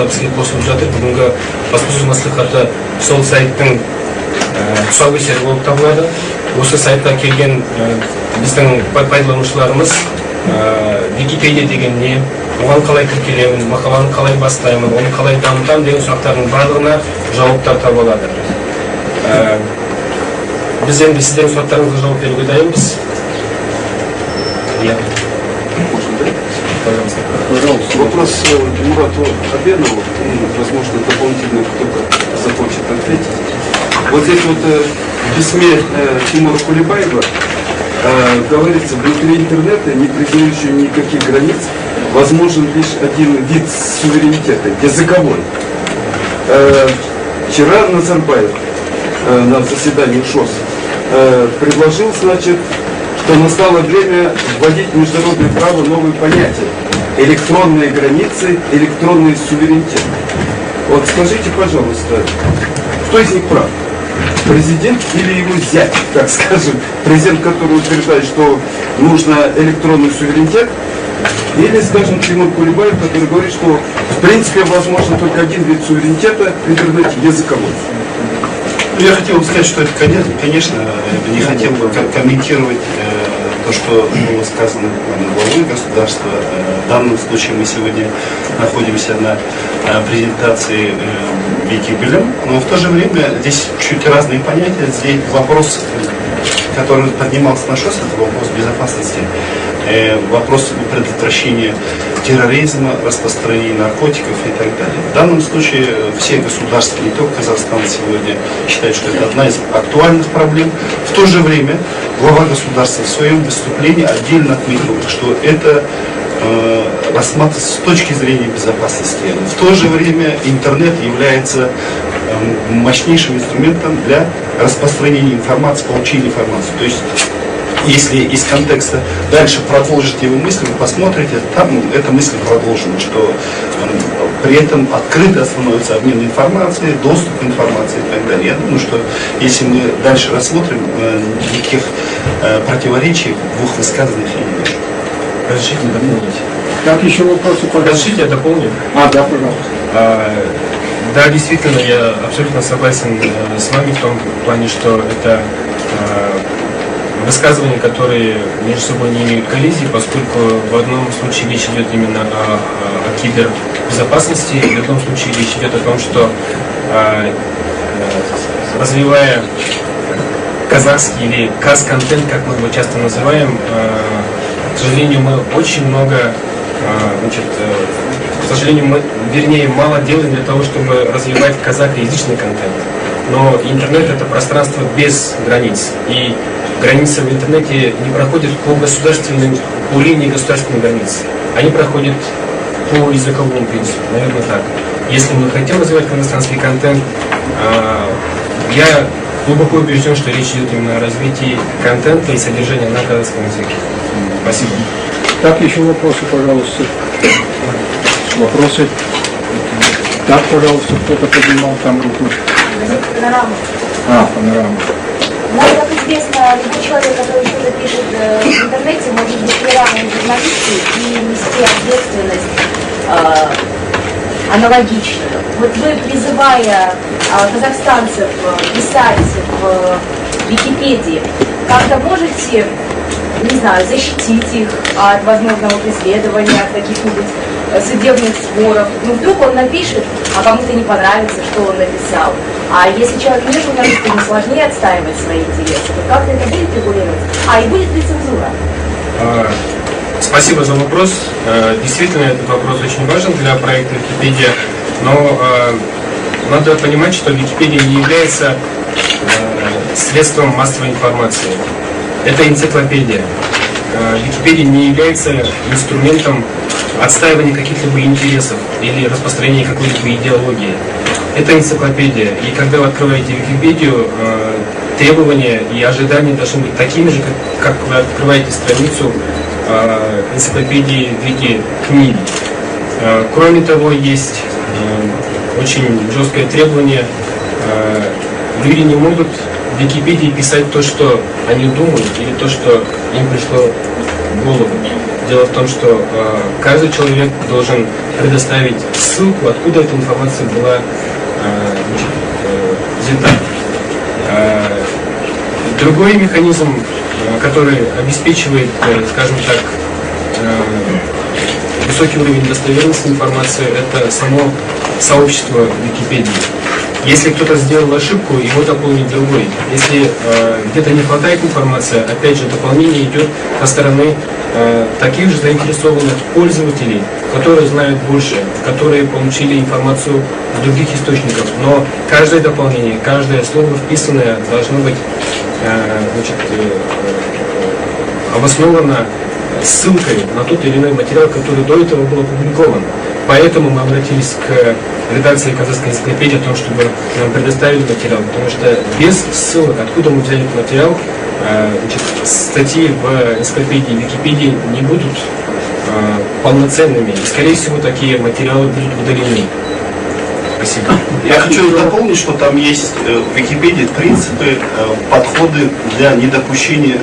да бізге қосылып жатыр. Бүгінгі баспасөз мәслихаты сол сайттың тұсаукесері болып табылады. Осы сайтқа келген біздің пайдаланушыларымыз Википедия деген не, оған қалай тіркелемін, мақаланы қалай бастаймын, оны қалай дамытамын деген сұрақтардың барлығына жауаптар таба алады. Біз енді сіздердің сұрақтарыңызға жауап беруге дайынбыз. Пожалуйста. Вопрос Мурату Абенову, возможно, дополнительно кто-то захочет ответить. Вот здесь вот в письме Тимура Кулебаева говорится, внутри интернета, не признающий никаких границ, возможен лишь один вид суверенитета, языковой. Вчера Назарбаев на заседании ШОС предложил, значит, что настало время вводить в международное право новые понятия. Электронные границы, электронный суверенитет. Вот скажите, пожалуйста, кто из них прав? Президент или его зять, так скажем? Президент, который утверждает, что нужно электронный суверенитет, или, скажем, Тимур Кулебаев, который говорит, что в принципе возможно только один вид суверенитета в интернете – языковой. Я хотел бы сказать, что это, конечно, не хотел бы комментировать то, что было сказано главой государства. В данном случае мы сегодня находимся на презентации Википедии, но в то же время здесь чуть разные понятия. Здесь вопрос, который поднимался на ШОС, это вопрос безопасности, вопрос предотвращения терроризма, распространения наркотиков и так далее. В данном случае все государства, не только Казахстан сегодня, считают, что это одна из актуальных проблем. В то же время глава государства в своем выступлении отдельно отметил, что это рассматривается с точки зрения безопасности. В то же время интернет является мощнейшим инструментом для распространения информации, получения информации. То есть, если из контекста дальше продолжите его мысль, вы посмотрите, там эта мысль продолжена, что при этом открыто становится обмен информацией, доступ к информации и так далее. Я думаю, что если мы дальше рассмотрим, никаких противоречий в двух высказанных я не вижу. Разрешите дополнить? Так, еще вопросы, пожалуйста. Разрешите, я дополню? Да, пожалуйста. Да, действительно, я абсолютно согласен с вами в том плане, что это высказывания, которые между собой не имеют коллизии, поскольку в одном случае речь идет именно о кибербезопасности, в другом случае речь идет о том, что развивая казахский или каз-контент, как мы его часто называем, к сожалению, мы очень много, к сожалению, мы, вернее, мало делаем для того, чтобы развивать казахоязычный контент. Но интернет – это пространство без границ. И границы в интернете не проходят по линии государственной границы. Они проходят по языковому принципу, наверное, так. Если мы хотим развивать казахстанский контент, я глубоко убежден, что речь идет именно о развитии контента и содержания на казахском языке. Спасибо. Так, еще вопросы, пожалуйста. Вопросы? Так, пожалуйста, кто-то поднимал там руку. Панорама. Панорама. Нам, как известно, любой человек, который что-то пишет в интернете, может быть равным журналисту и нести ответственность аналогичную. Вот вы, призывая казахстанцев писать в Википедии, как-то можете, не знаю, защитить их от возможного преследования, от каких-нибудь судебных споров. Ну, вдруг он напишет, а кому-то не понравится, что он написал. А если человек не журналист, ему сложнее отстаивать свои интересы, то как это будет регулировать? И будет ли цензура? Спасибо за вопрос. Действительно, этот вопрос очень важен для проекта Википедия, но надо понимать, что Википедия не является средством массовой информации. Это энциклопедия. Википедия не является инструментом отстаивания каких-либо интересов или распространения какой-либо идеологии. Это энциклопедия. И когда вы открываете Википедию, требования и ожидания должны быть такими же, как вы открываете страницу энциклопедии Вики-книги. Кроме того, есть очень жесткое требование. Люди не могут в Википедии писать то, что они думают, или то, что им пришло в голову. Дело в том, что каждый человек должен предоставить ссылку, откуда эта информация была взята. Другой механизм, который обеспечивает, скажем так, высокий уровень достоверности информации, это само сообщество Википедии. Если кто-то сделал ошибку, его дополнит другой. Если где-то не хватает информации, опять же, дополнение идет со стороны таких же заинтересованных пользователей, которые знают больше, которые получили информацию в других источниках. Но каждое дополнение, каждое слово вписанное должно быть обосновано ссылкой на тот или иной материал, который до этого был опубликован. Поэтому мы обратились к редакции Казахской энциклопедии о том, чтобы нам предоставили материал, потому что без ссылок, откуда мы взяли этот материал, статьи в энциклопедии Википедии не будут полноценными. И, скорее всего, такие материалы будут удалены. Спасибо. Я хочу дополнить, что там есть в Википедии принципы, подходы для недопущения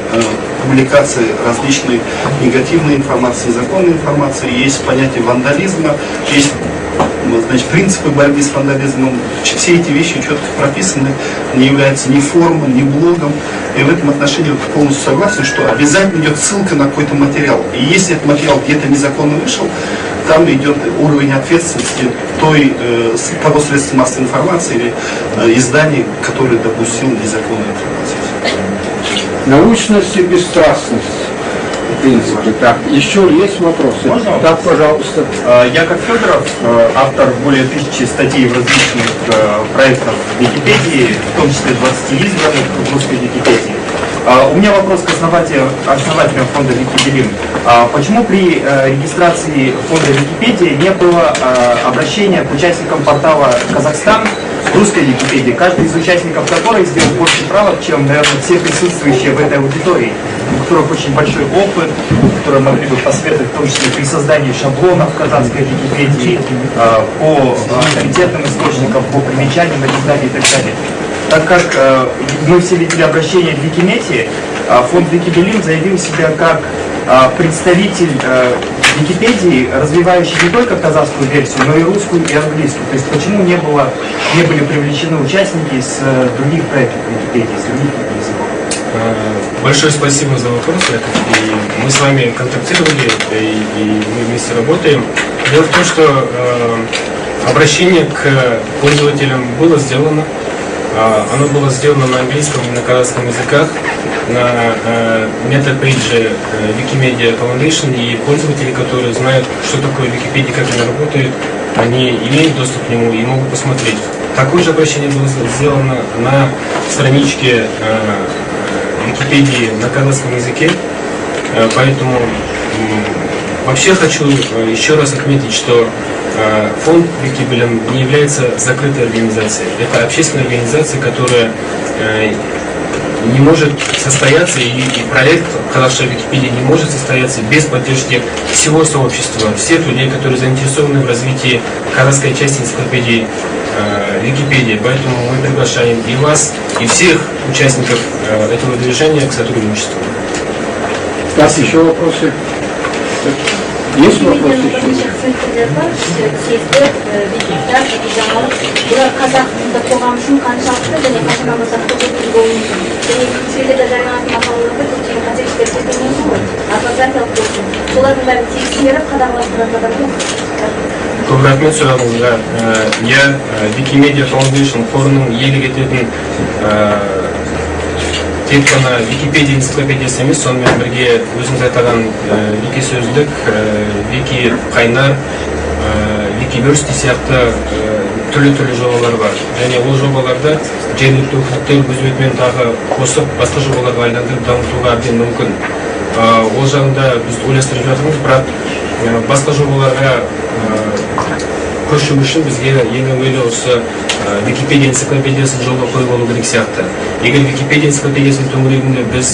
публикации различной негативной информации, законной информации. Есть понятие вандализма, есть принципы борьбы с вандализмом. Все эти вещи четко прописаны, не являются ни форумом, ни блогом. И в этом отношении я полностью согласен, что обязательно идет ссылка на какой-то материал. И если этот материал где-то незаконно вышел, там идет уровень ответственности того средства массовой информации или издания, которое допустило незаконную информацию. Научность и бесстрастность. В принципе, так. Еще есть вопросы? Можно? Так, пожалуйста. Яков Федоров, автор более 1000 статей в различных проектах Википедии, в том числе 20 избранных в русской Википедии. У меня вопрос к основателям фонда Википедилим. Почему при регистрации фонда Википедии не было обращения к участникам портала «Казахстан» в русской Википедии, каждый из участников которой сделал больше правок, чем, наверное, все присутствующие в этой аудитории, у которых очень большой опыт, которые могли бы посоветовать, в том числе при создании шаблонов казахской Википедии, по авторитетным источникам, по примечаниям и так далее, и так далее. Так как мы все видели обращение в Викиметии, фонд Википедилим заявил себя как представитель Википедии, развивающий не только казахскую версию, но и русскую и английскую. То есть почему не были привлечены участники с других проектов Википедии, с других языков? Большое спасибо за вопрос. И мы с вами контактировали, и мы вместе работаем. Дело в том, что обращение к пользователям было сделано. Оно было сделано на английском и на казахском языках, на мета-пейдже Wikimedia Foundation, и пользователи, которые знают, что такое Википедия, как она работает, они имеют доступ к нему и могут посмотреть. Такое же обращение было сделано на страничке Википедии на казахском языке, поэтому вообще хочу еще раз отметить, что фонд Википедилим не является закрытой организацией. Это общественная организация, которая не может состояться, и проект «Казахская Википедия» не может состояться без поддержки всего сообщества, всех людей, которые заинтересованы в развитии казахской части энциклопедии Википедии. Поэтому мы приглашаем и вас, и всех участников этого движения к сотрудничеству. Так, еще вопросы? Есть вопросы еще? Көп рахмет сұрағыңызға. Wikimedia Foundation қорының иелік ететін тек қана Википедия энциклопедиясы емес, сонымен бірге өзіңіз атаған Вики сөздік, Вики қайнар, Вики версти сияқты түрлі жобалар бар. Және ол жобаларда жергілікті өкілдіктер өз бетімен тағы қосып, басқа жобаларға айландырып дамытуға әбден мүмкін. Ол жағында біз ойластырып жатырмыз, бірақ басқа жобаларға көшу үшін бізге ең әуелі осы Википедия энциклопедиясын жолға қойып алу керек сияқты. Егер Википедия энциклопедиясының төңірегінде біз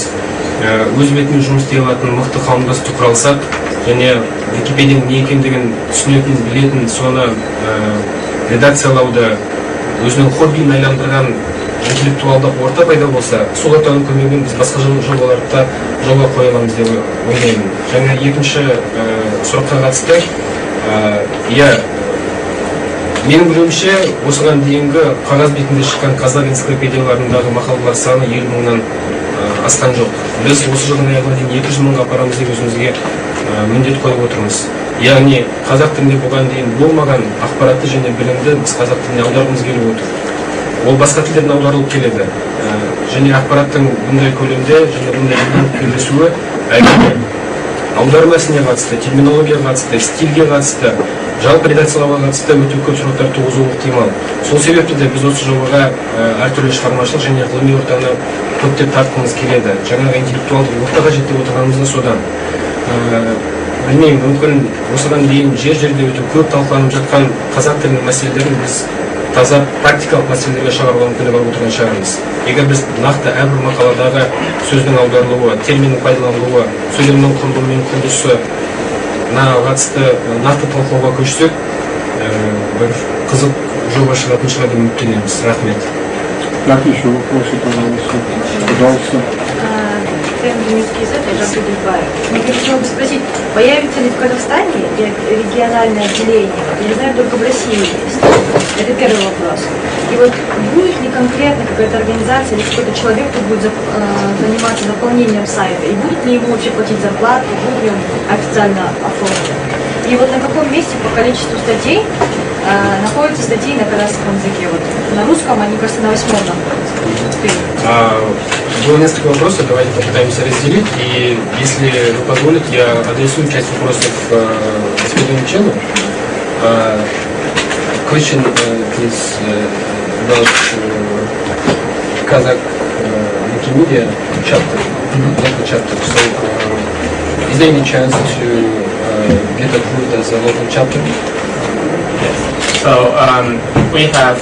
өз бетімен жұмыс істей алатын мықты қауымдастық құралсақ, және Википедияның не екендігін түсінетін, білетін, соны редакциялауда өзінің хоббиін айландырған интеллектуалдық орта пайда болса, сол ортаның көмегімен біз басқа жобаларды жолға қоя аламыз деп ойлаймын. Және екінші сұраққа қатысты, Менің білуімше, осыған дейінгі қағаз бетінде шыққан қазақ энциклопедияларындағы мақалалар саны 50 мыңнан асқан жоқ. Біз осы жылдың аяғына дейін 200 мыңға апарамыз деп өзімізге міндет қойып отырмыз. Яғни қазақ тілінде бұған дейін болмаған ақпаратты және білімді біз қазақ тіліне аударғымыз келіп отыр. Ол басқа тілдерден аударылып келеді. Және ақпараттың бұндай көлемде және бұндай үйлесуі әлбетте аударма ісіне қатысты, терминологияға қатысты, стильге қатысты, жалпы редакциялауға қатысты өте көп сұрақтар туғызуы ықтимал. Сол себепті де біз осы жобаға әртүрлі шығармашылық және ғылыми ортаны көптеп тартқымыз келеді. Жаңағы интеллектуалды ортаға жетіп отырғанымыз да содан. Білмеймін, мүмкін осыдан дейін жер-жерде өте көп талқыланып жатқан қазақ тілінің мәселелерін біз таза практикалық мәселелерге шығаруға мүмкіндік алып отырған шығармыз. Егер біз нақты әрбір мақаладағы сөздің аударылуы, терминнің пайдаланылуы, сөйлемнің құрылымы мен құрылысына қатысты нақты талқылауға көшсек, бір қызық жоба шығатын шығар деп үміттенеміз. Рахмет. Так, еще вопросы, пожалуйста. Немецкий язык, я Жанна Дубаева. Я хотела бы спросить, появится ли в Казахстане региональное отделение? Я знаю, только в России есть. Это первый вопрос. И вот будет ли конкретно какая-то организация или какой-то человек, кто будет заниматься заполнением сайта? И будет ли ему вообще платить зарплату, будет ли он официально оформлен? И вот на каком месте по количеству статей находятся статьи на казахском языке? Вот на русском они, кажется, на 8-м находятся. Было несколько вопросов, давайте попытаемся разделить. И если вы позволите, я адресую часть вопросов господину Чену. Question is about Kazakh Wikimedia chapter, local chapter. So, is there any chance to get approved as a local chapter? Yes. So we have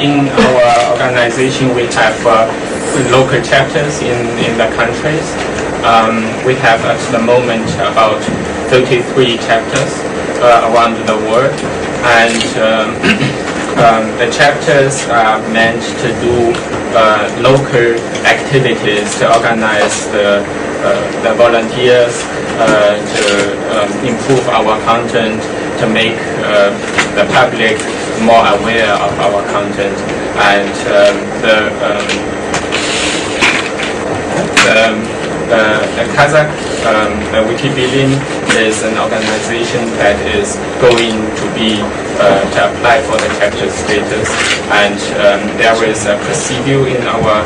in our organization we have local chapters in the countries. We have at the moment about 33 chapters around the world, and the chapters are meant to do local activities to organize the volunteers, to improve our content, to make the public more aware of our content, and the Kazakh Wikibillion is an organization that is going to be to apply for the chapter status, and there is a procedure in our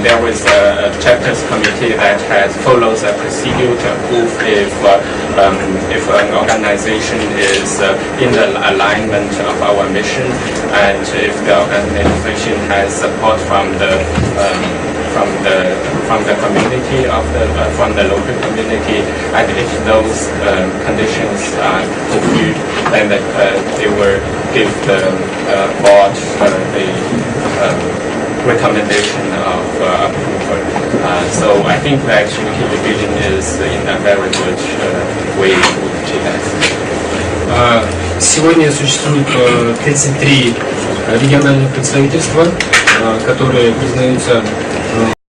there is a chapters committee that follows a procedure to approve if an organization is in the alignment of our mission, and if the organization has support from the community from the local community, and if those conditions are fulfilled, then they will give the board the recommendation of approval. So I think that Wikibillion is in a very good way to achieve that. Сегодня существует 33 региональных представительства, которые признаются